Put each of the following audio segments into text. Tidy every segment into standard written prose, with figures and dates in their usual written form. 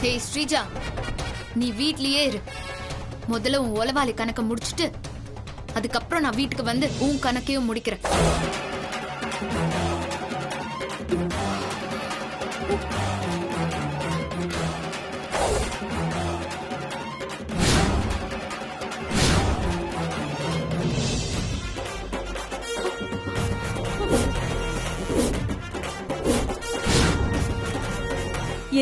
ஹே ஸ்ரீஜா, நீ வீட்லயே இரு. முதல்ல உன் உளவாளி கணக்க முடிச்சிட்டு அதுக்கப்புறம் நான் வீட்டுக்கு வந்து உன் கணக்கையும் முடிக்கிறேன்.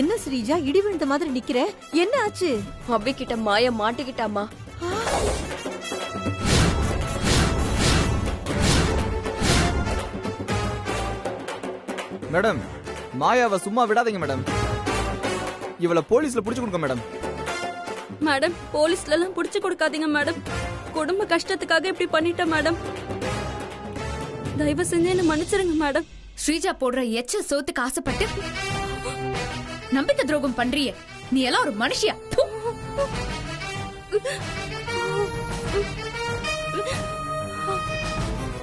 என்ன ஸ்ரீஜா இடி விழுந்த மாதிரி நிக்கிற? என்ன ஆச்சு? அபி கிட்ட மாயா மாட்டிக்கிட்டாமா. மேடம், மாயாவை சும்மா விடாதீங்க மேடம். இவளை போலீஸ்ல புடிச்சு கொடுங்க மேடம். மேடம், போலீஸ்ல எல்லாம் புடிச்சு கொடுக்காதீங்க மேடம். குடும்ப கஷ்டத்துக்காக இப்படி பண்ணிட்ட மேடம். தயவு செஞ்சு என்ன மன்னிச்சிருங்க மேடம். ஸ்ரீஜா போடுற எச்ச சோத்துக்கு ஆசைப்பட்டு நம்பிக்கை துரோகம் பண்றியே, நீ எல்லாம் ஒரு மனுஷியா?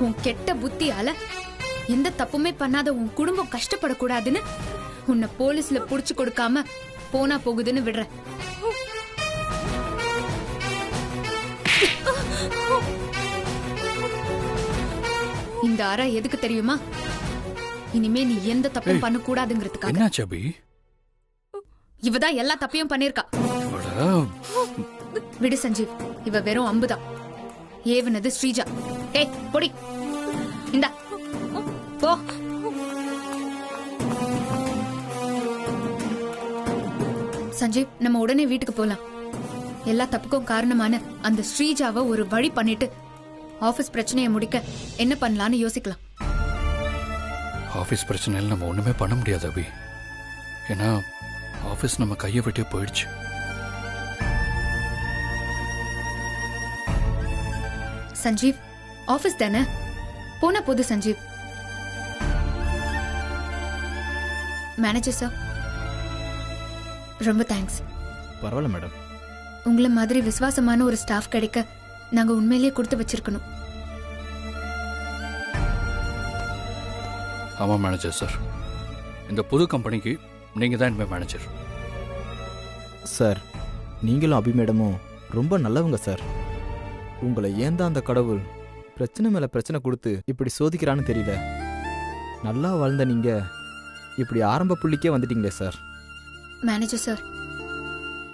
உன் கெட்ட புத்தியால எந்த தப்புமே பண்ணாத உன் குடும்பம் கஷ்டப்படக்கூடாதுன்னு உன்னை போலீஸ்ல புடிச்சு கொடுக்காம போனா போகுதுன்னு விடுற. இந்த அறை எதுக்கு தெரியுமா? இனிமே நீ எந்த தப்பும் பண்ண கூடாதுங்கிறதுக்காக. இவதான் எல்லா தப்பையும் பண்ணிருக்கா. விடு சஞ்சீவ், இவ வெறும் அம்புதான். ஏவனது ஸ்ரீஜா. ஏய் பொடி, இந்தா போ. சஞ்சீவ், நம்ம உடனே வீட்டுக்கு போலாம். எல்லா தப்புக்கும் காரணமான அந்த ஸ்ரீஜாவை ஒரு வழி பண்ணிட்டு ஆபீஸ் பிரச்சனையை முடிக்க என்ன பண்ணலாம்னு யோசிக்கலாம். ஆபீஸ் பிரச்சனையில் நம்ம ஒண்ணுமே பண்ண முடியாது அபி. ஏன்னா ஆபீஸ் நம்ம கையை விட்டே போயிடுச்சு. சஞ்சீவ், ஆபீஸ் தானே, போன போது. சஞ்சீவ், மேனேஜர் சார், ரொம்ப தேங்க்ஸ். பரவாயில்ல மேடம். உங்களை மாதிரி விசுவாசமான ஒரு ஸ்டாஃப் கிடைக்க நாங்க உண்மையிலேயே கொடுத்து வச்சிருக்கணும். ஆமா மேனேஜர் சார், இந்த புது கம்பெனிக்கு நீங்க தான் இனிமே மேனேஜர். சார், நீங்களும் அபி மேடமும் ரொம்ப நல்லவங்க சார். உங்களை ஏன் தான் அந்த கடவுள் பிரச்சனை மேல பிரச்சனை கொடுத்து இப்படி சோதிக்கிறான்னு தெரியல. நல்லா வாழ்ந்த நீங்க இப்படி ஆரம்ப புள்ளிக்கே வந்துட்டீங்களே சார். மேனேஜர் சார்,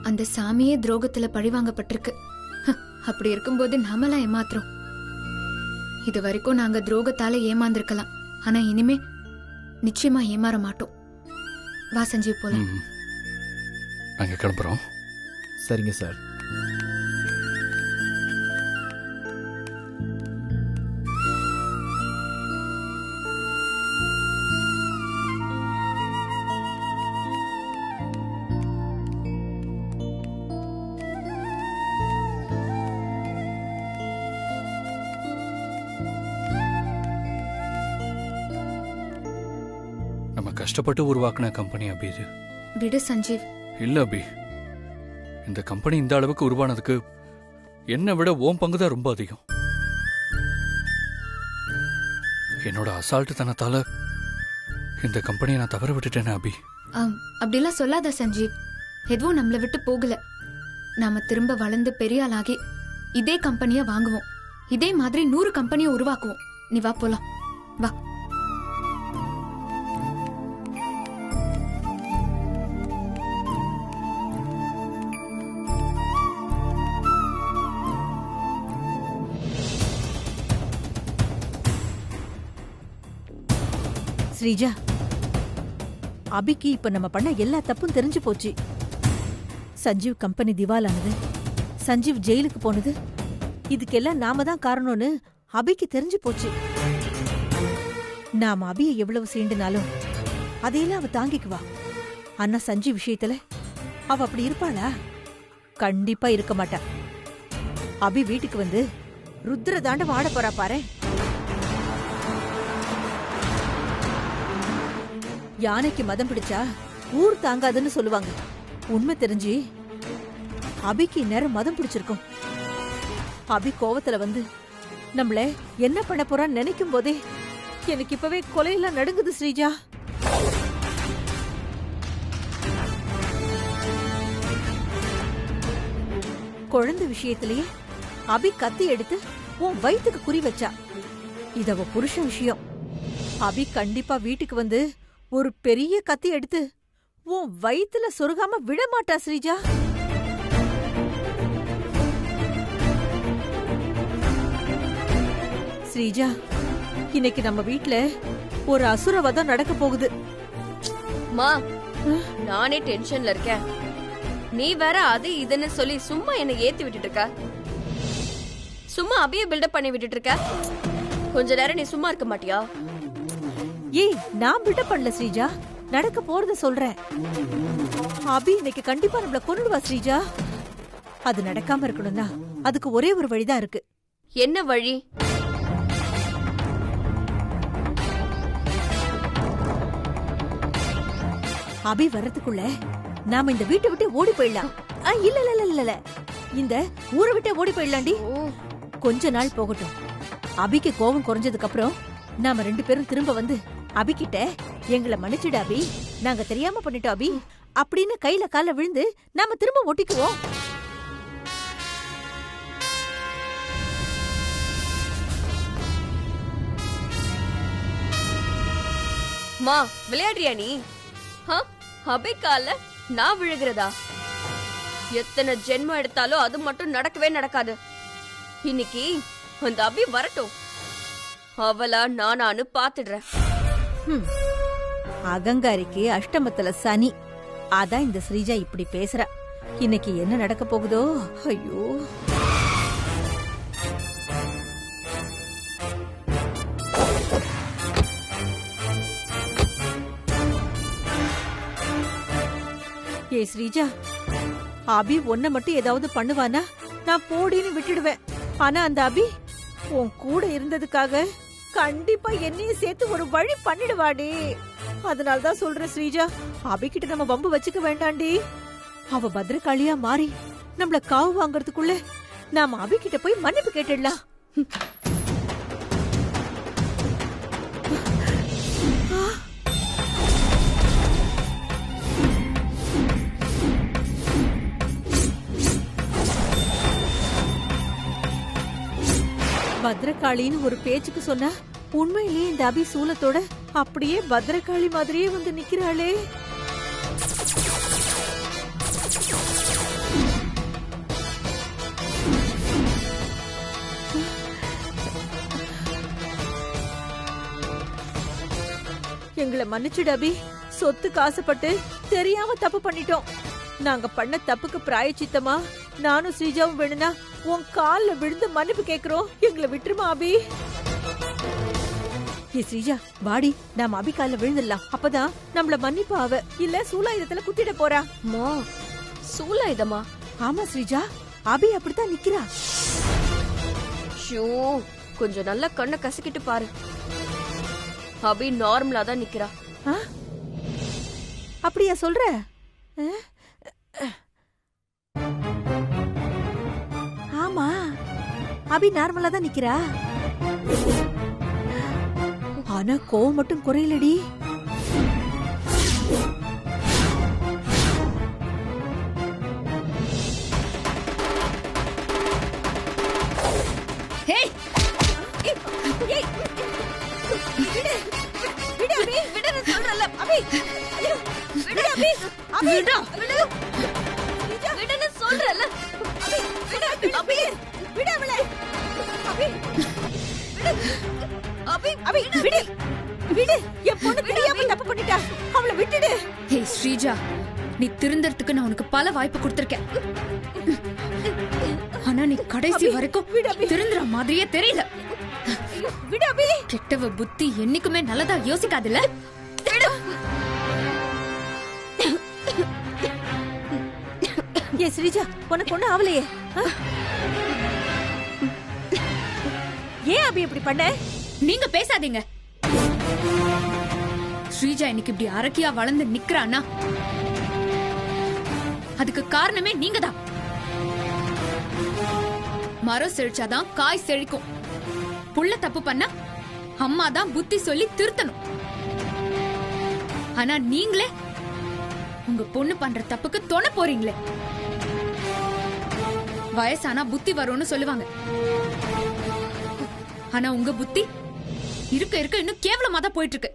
அந்த சாமியே துரோகத்துல பழிவாங்கப்பட்டிருக்கு. அப்படி இருக்கும்போது நாமெல்லாம் ஏமாத்துறோம். இது வரைக்கும் நாங்க துரோகத்தால ஏமாந்திருக்கலாம், ஆனா இனிமே நிச்சயமா ஏமாற மாட்டோம். வா சஞ்சீவ், போலாம். நாங்க கிளம்புறோம். சரிங்க சார். நம்ம கஷ்டப்பட்டு உருவாக்குன கம்பெனி அபி இது. விடு சஞ்சீவ். இல்ல அபி, இந்த கம்பெனி இந்த அளவுக்கு உருவானதுக்கு என்னை விட ஓம் பங்கு தான் ரொம்ப அதிகம். என்னோட அசால்ட்டு தனத்தால இந்த கம்பெனியை நான் தவற விட்டுட்டேனே அபி. அப்படிலாம் சொல்லாத சஞ்சீவ். எதுவும் நம்மளை விட்டு போகல. நாம திரும்ப வளர்ந்து பெரிய ஆளாகி இதே கம்பெனியை வாங்குவோம். இதே மாதிரி 100 கம்பெனியை உருவாக்குவோம். நீ வா போலாம், வா. ஸ்ரீஜா, அபிக்கு இப்ப நம்ம பண்ண எல்லா தப்பும் தெரிஞ்சு போச்சு. சஞ்சீவ் கம்பெனி திவாலானது, சஞ்சீவ் ஜெயிலுக்கு போனது, இதுக்கெல்லாம் நாம தான் காரணம்னு அபிக்கு தெரிஞ்சு போச்சு. நாம அபியை எவ்வளவு சீண்டினாலும் அதையெல்லாம் அவ தாங்கிக்குவா. ஆனா சஞ்சீவ் விஷயத்துல அவ அப்படி இருப்பாளா? கண்டிப்பா இருக்க மாட்டா. அபி வீட்டுக்கு வந்து ருத்ர தாண்ட ஆட போறா பாரு. யானைக்கு மதம் பிடிச்சா ஊர் தாங்காதுன்னு சொல்லுவாங்க. உண்மை தெரிஞ்சு அபிக்கு நேரம் மதம் பிடிச்சிருக்கும். அபி கோவத்துல வந்து நம்மள என்ன பண்ண போறான்னு நினைக்கும் போதே எனக்கு இப்பவே கொலையெல்லாம் நடுங்குது ஸ்ரீஜா. குழந்தை விஷயத்திலேயே அபி கத்தி எடுத்து உன் வயித்துக்கு குறி வச்சா. இது அவ புருஷன் விஷயம். அபி கண்டிப்பா வீட்டுக்கு வந்து ஒரு பெரிய கத்தி எடுத்து உன் வயித்துல சொருகாம விடமாட்டா ஸ்ரீஜா. ஸ்ரீஜா, இன்னைக்கு நம்ம வீட்ல ஒரு அசுரவதம் நடக்க போகுது. மா, நானே டென்ஷன்ல இருக்கேன். நீ வேற அது இதுன்னு சொல்லி சும்மா என்ன ஏத்தி விட்டுட்டு இருக்க. சும்மா அபிய பில்டப் பண்ணி விட்டுட்டு இருக்க. கொஞ்ச நேரம் நீ சும்மா இருக்க மாட்டியா? ஏய், நான் பில்டப் பண்ணல ஸ்ரீஜா, நடக்க போறத சொல்றேன். அபி இன்னைக்கு கண்டிப்பா நம்மள கொன்னுடுவா ஸ்ரீஜா. அது நடக்காம இருக்கணும்னா அதுக்கு ஒரே ஒரு வழிதான் இருக்கு. என்ன வழி? அபி வர்றதுக்குள்ள நாம இந்த வீட்டை விட்டு ஓடி போயிடலாம். இல்ல இல்ல இல்ல இல்ல, இந்த ஊரை விட்டு ஓடி போயிடலாண்டி. கொஞ்ச நாள் போகட்டும். அபிக்கு கோபம் குறைஞ்சதுக்கு அப்புறம் நாம 2 பேரும் திரும்ப வந்து அபி கிட்ட எங்களை மன்னிச்சிடு அபி, நாங்க தெரியாம பண்ணிட்டோம் அபி அப்படின்னு கையில கால விழுந்து நாம திரும்ப ஒட்டிக்குவோம். மா, விளையாடுறியா நீ? அபி கால நான் விழுகிறதா? எத்தனை ஜென்மம் எடுத்தாலும் அது மட்டும் நடக்கவே நடக்காது. இன்னைக்கு அந்த அபி வரட்டும், அவளா நானானு பாத்துடுறேன். அகங்காரிக்கு அஷ்டமத்துல சனி, அதான் இந்த ஸ்ரீஜா இப்படி பேசுறா. இன்னைக்கு என்ன நடக்க போகுதோ? ஐயோ, ஏ ஸ்ரீஜா, அபி ஒன்ன மட்டும் ஏதாவது பண்ணுவானா நான் போடின்னு விட்டுடுவேன். ஆனா அந்த அபி உன் கூட இருந்ததுக்காக கண்டிப்பா என்னையும் சேர்த்து ஒரு வழி பண்ணிடுவாடி. அதனாலதான் சொல்றேன் ஸ்ரீஜா, அபி கிட்ட நம்ம வம்பு வச்சுக்க வேண்டாண்டி. அவ பத்ரகாளியா மாறி நம்மள காவு வாங்கறதுக்குள்ள நாம அபி கிட்ட போய் மன்னிப்பு கேட்டுடலாம். பத்ரகாளின்னு ஒரு பேச்சுக்கு சொன்னா உண்மையிலேயே இந்த அபி சூலத்தோட அப்படியே பத்ரகாளி மாதிரியே வந்து நிக்கிறாளே. எங்களை மன்னிச்சுடு அபி, சொத்துக்கு ஆசைப்பட்டு தெரியாம தப்பு பண்ணிட்டோம். நாங்க பண்ண தப்புக்கு பிராயச்சித்தமா நானும் ஸ்ரீஜாவும் வேணும்னா உன் கால்ல விழுந்து மன்னிப்பு கேக்குறோம். எங்களை விட்டுருமா அபி? ஏ ஸ்ரீஜா, வாடி, நாம அபி கால்ல விழுந்துடலாம். அப்பதான் நம்மள மன்னிப்பு அவ. இல்ல சூலாயுதத்துல குத்திட போறா. மா, சூலாயுதமா? ஆமா ஸ்ரீஜா, அபி அப்படித்தான் நிக்கிறா. ஷூ, கொஞ்சம் நல்லா கண்ணை கசக்கிட்டு பாரு. அபி நார்மலா தான் நிக்கிறா. அப்படியா சொல்ற? ஆமா, அபி நார்மலா தான் நிக்கிறா. ஆனா கோவம் மட்டும் குறையலடி. ஸ்ரீஜா, நீ திருந்தறதுக்கு நான் உனக்கு பல வாய்ப்பு கொடுத்திருக்கேன். ஆனா நீ கடைசி வரைக்கும் திருந்துற மாதிரியே தெரியல. கெட்டவ புத்தி என்னைக்குமே நல்லதா யோசிக்காதுல்ல. ஏ ஸ்ரீஜா, உனக்கு ஒண்ணு ஆவலையே? ஏன் அபி இப்படி பண்ண? நீங்க பேசாதீங்க. ஸ்ரீஜா இன்னைக்கு இப்படி அரக்கியா வளர்ந்து நிக்கிறானா அதுக்கு காரணமே நீங்க தான். மரம் செழிச்சாதான் காய் செழிக்கும். புள்ள தப்பு பண்ணா அம்மா தான் புத்தி சொல்லி திருத்தணும். ஆனா நீங்களே உங்க பொண்ணு பண்ற தப்புக்கு துணை போறீங்களே. வயசானா புத்தி வரும்னு சொல்லுவாங்க. ஆனா உங்க புத்தி இருக்க இருக்க இன்னும் கேவலமா தான் போயிட்டு இருக்கு.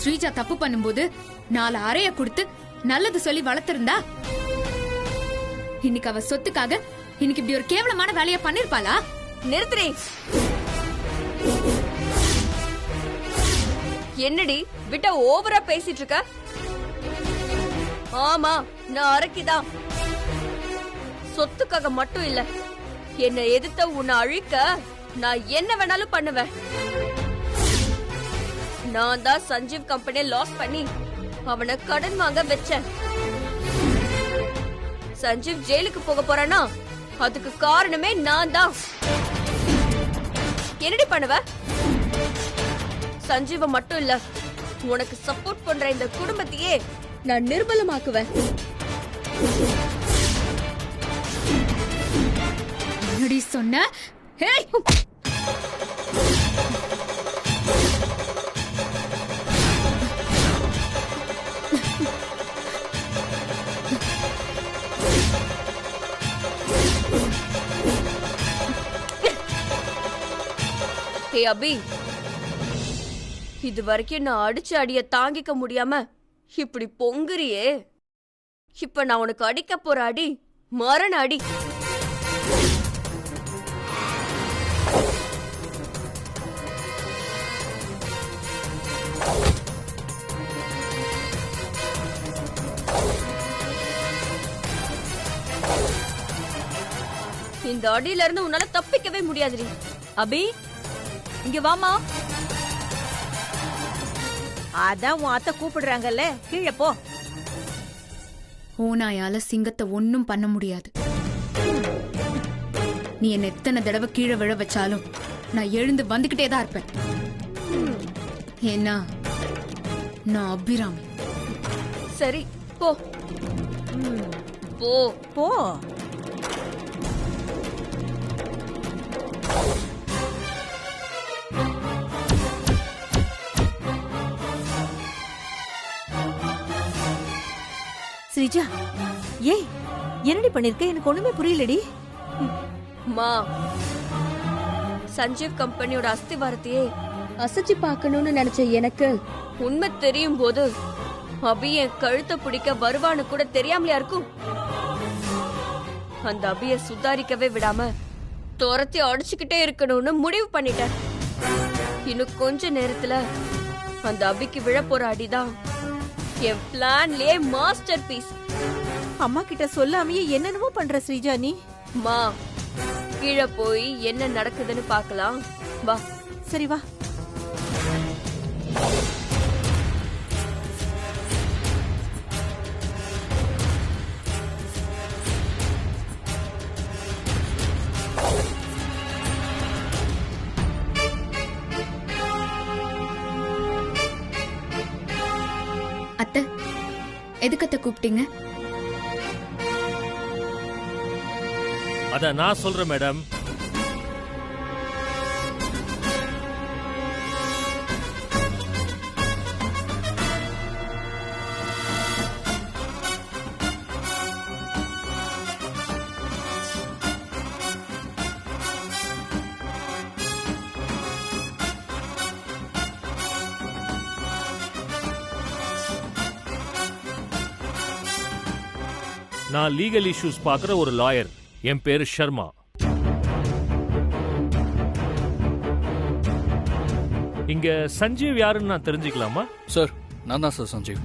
ஸ்ரீஜா தப்பு பண்ணும்போது 4 அறைய கொடுத்து நல்லது சொல்லி வளர்த்திருந்தா இன்னைக்கு அவ சொத்துக்காக இன்னைக்கு இப்படி ஒரு கேவலமான வேலையை பண்ணிருப்பாளா? நிறுத்துறே. என்னடி விட்ட ஓவரா பேசிட்டு இருக்க? ஆமா, நான் அரக்கிதான். சொத்துக்காக மட்டும் இல்ல, என்ன எதிர்த்த உன்னை அழிக்க நான் என்ன வேணாலும் பண்ணுவேன். நான் தான் சஞ்சீவ் கம்பெனியை லாஸ் பண்ணி அவனை கடன் வாங்க வச்சேன். சஞ்சீவ் ஜெயிலுக்கு போக போறானா அதுக்கு காரணமே நான் தான். என்னடி பண்ணுவ? சஞ்சீவ மட்டும் இல்ல, உனக்கு சப்போர்ட் பண்ற இந்த குடும்பத்தையே நான் நிர்மலமாக்குவேன். என்னடி சொன்ன? ஹேய்! ஹே அபி, இது வரைக்கும் நான் அடிச்ச அடிய தாங்கிக்க முடியாம இப்படி பொங்குறியே. இப்ப நான் உனக்கு அடிக்க போற அடி மரண அடி. இந்த அடியில இருந்து உன்னால தப்பிக்கவே முடியாதுடி. அபி, இங்க வாமா. அதான் உன் அத்தை கூப்பிடுறாங்கல்ல, கீழே போ. ஓனாயால சிங்கத்தை ஒன்னும் பண்ண முடியாது. நீ என்ன எத்தனை தடவை கீழே விழ வச்சாலும் நான் எழுந்து வந்துகிட்டே தான் இருப்பேன். ஏன்னா நான் அபிராமி. சரி போ போ போ. ஸ்ரீஜா, ஏய் என்னடி பண்ணிருக்க? எனக்கு ஒண்ணுமே புரியலடி. மா, சஞ்சீவ் கம்பெனியோட அஸ்திவாரத்தையே அசைச்சு பார்க்கணும்னு நினைச்ச எனக்கு உண்மை தெரியும் போது அபி என் கழுத்தை பிடிக்க வருவான்னு கூட தெரியாமலையா இருக்கும். அந்த அபிய சுதாரிக்கவே விடாம துரத்தி அடிச்சுக்கிட்டே இருக்கணும்னு முடிவு பண்ணிட்டேன். இன்னும் கொஞ்ச நேரத்துல அந்த அபிக்கு விழ போற அடிதான் என் பிளான்லயே மாஸ்டர் பீஸ். அம்மா கிட்ட சொல்லாமையே என்னென்னமோ பண்ற ஸ்ரீஜா நீ. மா, கீழே போய் என்ன நடக்குதுன்னு பார்க்கலாம் வா. சரி வா. அத்தை, எதுக்கு அத்தை கூப்பிட்டீங்க? அத நான் சொல்றேன் மேடம். நான் லீகல் இஷ்யூஸ் பார்க்குற ஒரு லாயர். என் பேரு ஷர்மா. இங்க சஞ்சீவ் யாருன்னு நான் தெரிஞ்சுக்கலாமா? சார், நான் தான் சார் சஞ்சீவ்.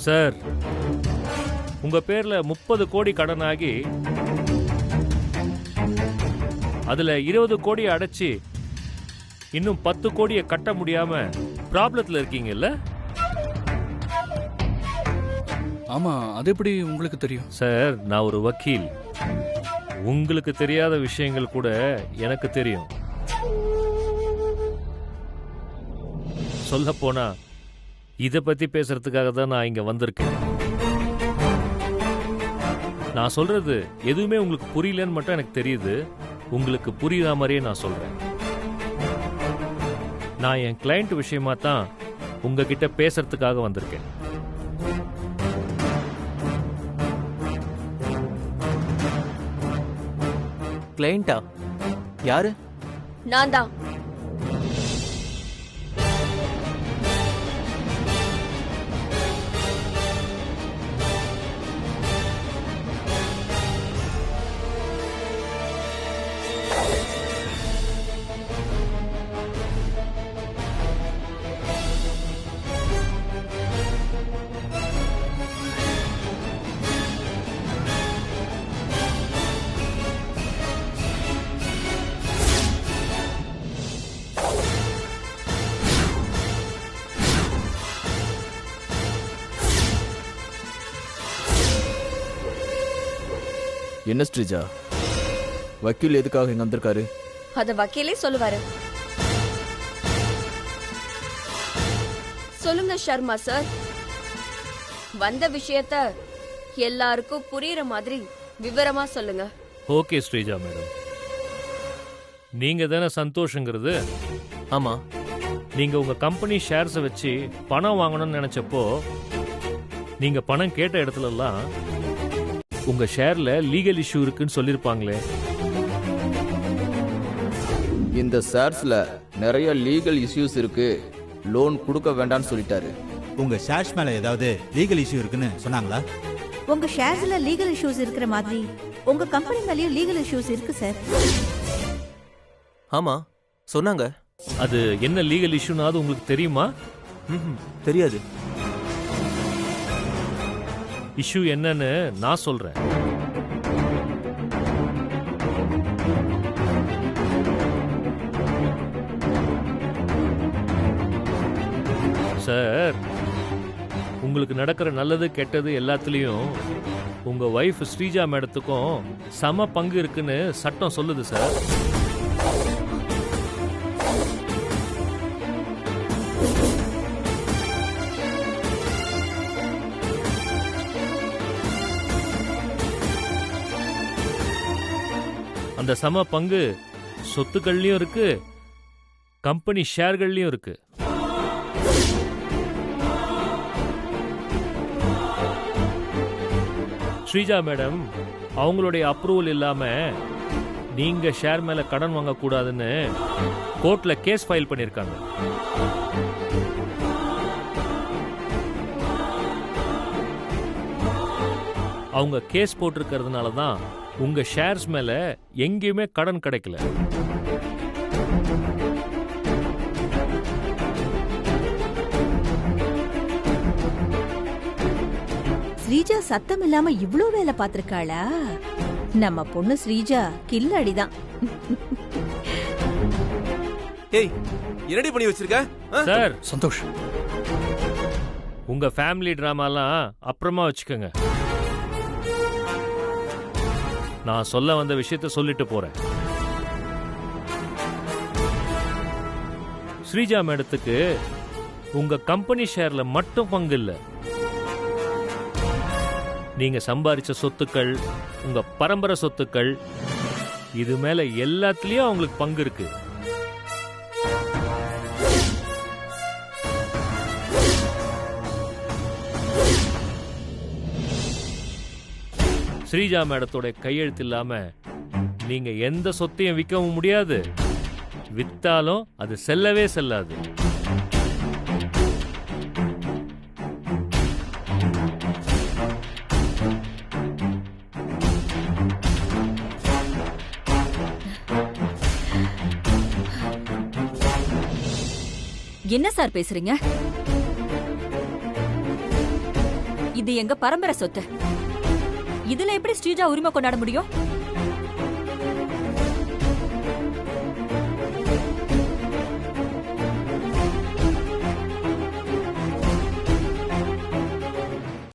சார், உங்க பேர்ல 30 கோடி கடனாகி அதுல 20 கோடியை அடைச்சி இன்னும் 10 கோடியை கட்ட முடியாம ப்ராப்ளத்துல இருக்கீங்கல்ல? ஆமா, அது எப்படி உங்களுக்கு தெரியும்? சார், நான் ஒரு வக்கீல். உங்களுக்கு தெரியாத விஷயங்கள் கூட எனக்கு தெரியும். சொல்ல போனா இத பத்தி பேசுறதுக்காக தான் நான் இங்க வந்திருக்கேன். நான் சொல்றது எதுவுமே உங்களுக்கு புரியலன்னு மட்டும் எனக்கு தெரியுது. உங்களுக்கு புரியுற மாதிரியே நான் சொல்றேன். நான் என் கிளையண்ட் விஷயமா தான் உங்ககிட்ட பேசுறதுக்காக வந்திருக்கேன். கிளையண்டா? யாரு? நான் தான். என்ன ஸ்ரீஜா, வக்கீல் எதுக்காக இங்க வந்திருக்காரு? அத வக்கீலே சொல்லுவாரு. சொல்லுங்க சர்மா சார், வந்த விஷயத்த எல்லாருக்கும் புரியுற மாதிரி விவரமா சொல்லுங்க. ஓகே ஸ்ரீஜா மேடம், நீங்க தானே சந்தோஷங்கிறது? ஆமா. நீங்க உங்க கம்பெனி ஷேர்ஸை வச்சு பணம் வாங்கணும்னு நினைச்சப்போ நீங்க பணம் கேட்ட இடத்துல எல்லாம் உங்க ஷேர்ல லீகல் இஷ்யூ இருக்குன்னு சொல்லிருப்பாங்களே. இந்த ஷேர்ஸ்ல நிறைய லீகல் இஷ்யூஸ் இருக்கு, லோன் கொடுக்க வேண்டாம்னு சொல்லிட்டாரு. உங்க ஷேர்ஸ் மேல ஏதாவது லீகல் இஷ்யூ இருக்குன்னு சொன்னாங்களா? உங்க ஷேர்ஸ்ல லீகல் இஷ்யூஸ் இருக்கிற மாதிரி உங்க கம்பெனி மேலயும் லீகல் இஷ்யூஸ் இருக்கு சார். ஆமா சொன்னாங்க. அது என்ன லீகல் இஷ்யூனாவது உங்களுக்கு தெரியுமா? தெரியாது. இஷ்யூ என்னன்னு நான் சொல்றேன். சார், உங்களுக்கு நடக்கிற நல்லது கெட்டது எல்லாத்துலயும் உங்க வைஃப் ஸ்ரீஜா மேடத்துக்கும் சம பங்கு இருக்குன்னு சட்டம் சொல்லுது சார். அந்த சம பங்கு சொத்துக்கள்லயும் இருக்கு, கம்பெனி ஷேர்கள்லயும் இருக்கு. ஸ்ரீஜா மேடம் அவங்களுடைய அப்ரூவல் இல்லாம நீங்க ஷேர் மேல கடன் வாங்க கூடாதுன்னு கோர்ட்ல கேஸ் ஃபைல் பண்ணிருக்காங்க. அவங்க கேஸ் போட்டிருக்கிறதுனால தான் உங்க ஷேர்ஸ் மேல எங்கேயுமே கடன் கிடைக்கல. ஸ்ரீஜா சத்தம் இல்லாம இவ்ளோ வேலை பார்த்திருக்காளா? நம்ம பொண்ணு ஸ்ரீஜா கில்லாடிதான். ஏய், என்னடி பண்ணி வச்சிருக்க? சார் சந்தோஷ், உங்க ஃபேமிலி டிராமாலாம் அப்புறமா வச்சுக்கோங்க. நான் சொல்ல வந்த விஷயத்த சொல்லிட்டு போறேன். ஸ்ரீஜா மேடத்துக்கு உங்க கம்பெனி ஷேர்ல மட்டும் பங்கு இல்ல. நீங்க சம்பாதிச்ச சொத்துக்கள், உங்க பரம்பரை சொத்துக்கள், இது மேல எல்லாத்துலயும் அவங்களுக்கு பங்கு இருக்கு. ஸ்ரீஜா மேடத்தோட கையெழுத்து இல்லாம நீங்க எந்த சொத்தையும் விற்கவும் முடியாது, வித்தாலும் அது செல்லவே செல்லாது. என்ன சார் பேசுறீங்க? இது எங்க பரம்பரை சொத்து. இதுல எப்படி ஸ்ரீஜா உரிமை கொண்டாட முடியும்?